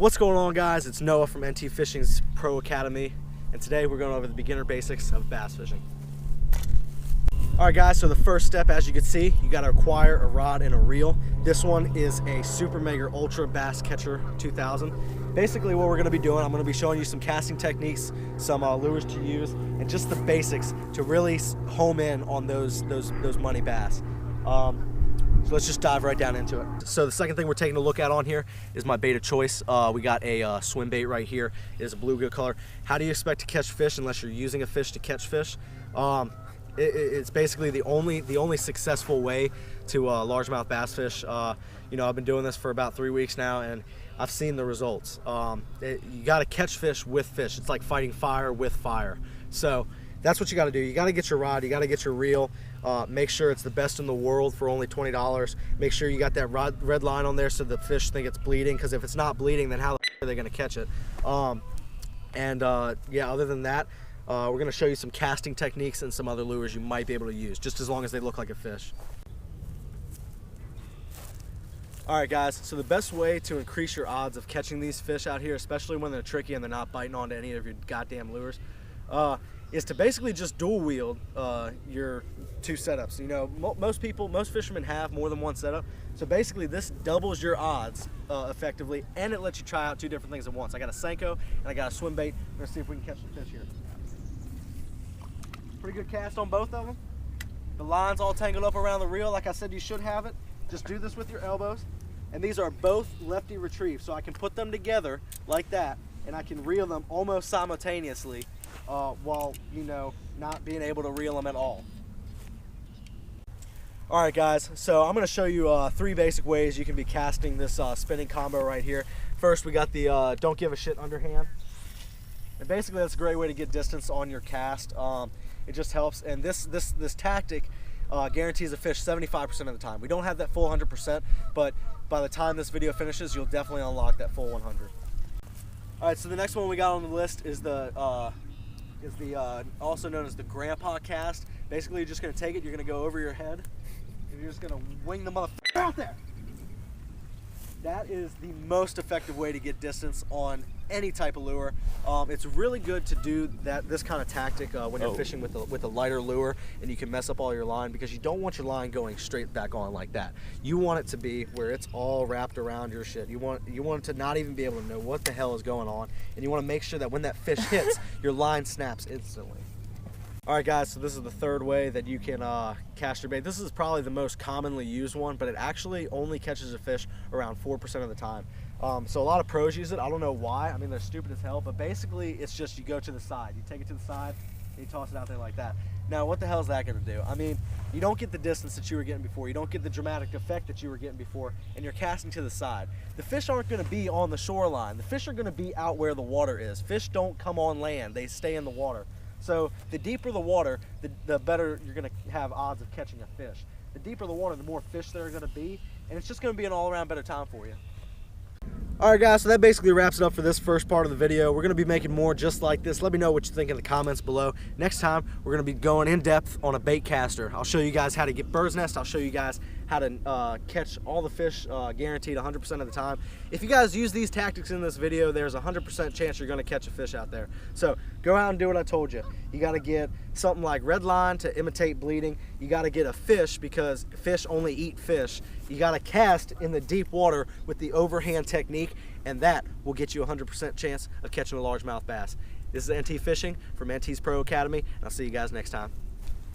What's going on, guys? It's Noah from NT Fishing's Pro Academy, and today we're going over the beginner basics of bass fishing. Alright guys, so the first step, as you can see, you got to acquire a rod and a reel. This one is a Super Mega Ultra Bass Catcher 2000. Basically what we're going to be doing, I'm going to be showing you some casting techniques, some lures to use, and just the basics to really home in on those money bass. So let's just dive right down into it. So the second thing we're taking a look at on here is my bait of choice. We got a swim bait right here. It is a bluegill color. How do you expect to catch fish unless you're using a fish to catch fish? It's basically the only successful way to largemouth bass fish. You know, I've been doing this for about 3 weeks now, and I've seen the results. You got to catch fish with fish. It's like fighting fire with fire. So that's what you got to do. You got to get your rod, you got to get your reel. Make sure it's the best in the world for only $20. Make sure you got that red line on there so the fish think it's bleeding, because if it's not bleeding, then how the f are they going to catch it? Yeah, other than that, we're going to show you some casting techniques and some other lures you might be able to use, just as long as they look like a fish. Alright guys, so the best way to increase your odds of catching these fish out here, especially when they're tricky and they're not biting onto any of your goddamn lures, is to basically just dual wield your two setups. You know, most fishermen have more than one setup, so basically this doubles your odds effectively, and it lets you try out two different things at once. I got a Senko and I got a swim bait. We're gonna see if we can catch the fish here. Pretty good cast on both of them. The line's all tangled up around the reel like I said you should have it. Just do this with your elbows, and these are both lefty retrieve, so I can put them together like that and I can reel them almost simultaneously while, you know, not being able to reel them at all. Alright guys, so I'm going to show you 3 basic ways you can be casting this spinning combo right here. First, we got the don't give a shit underhand. And basically that's a great way to get distance on your cast. It just helps, and this tactic guarantees a fish 75% of the time. We don't have that full 100%, but by the time this video finishes, you'll definitely unlock that full 100. Alright, so the next one we got on the list is the also known as the grandpa cast. Basically, you're just going to take it, you're going to go over your head, and you're just going to wing the motherfucker out there. That is the most effective way to get distance on any type of lure. It's really good to do this kind of tactic when you're fishing with a lighter lure and you can mess up all your line, because you don't want your line going straight back on like that. You want it to be where it's all wrapped around your shit. You want it to not even be able to know what the hell is going on, and you want to make sure that when that fish hits, your line snaps instantly. Alright guys, so this is the third way that you can cast your bait. This is probably the most commonly used one, but it actually only catches a fish around 4% of the time. So a lot of pros use it. I don't know why. I mean, they're stupid as hell, but basically it's just you go to the side. You take it to the side and you toss it out there like that. Now, what the hell is that going to do? I mean, you don't get the distance that you were getting before. You don't get the dramatic effect that you were getting before, and you're casting to the side. The fish aren't going to be on the shoreline. The fish are going to be out where the water is. Fish don't come on land. They stay in the water. So the deeper the water, the better you're going to have odds of catching a fish. The deeper the water, the more fish there are going to be, and it's just going to be an all-around better time for you. Alright guys, so that basically wraps it up for this first part of the video. We're going to be making more just like this. Let me know what you think in the comments below. Next time, we're going to be going in depth on a bait caster. I'll show you guys how to get bird's nest. I'll show you guys how to catch all the fish guaranteed 100% of the time. If you guys use these tactics in this video, there's a 100% chance you're going to catch a fish out there. So go out and do what I told you. You got to get something like red line to imitate bleeding. You got to get a fish, because fish only eat fish. You got to cast in the deep water with the overhand technique, and that will get you a 100% chance of catching a largemouth bass. This is NT Fishing from NT's Pro Academy, and I'll see you guys next time.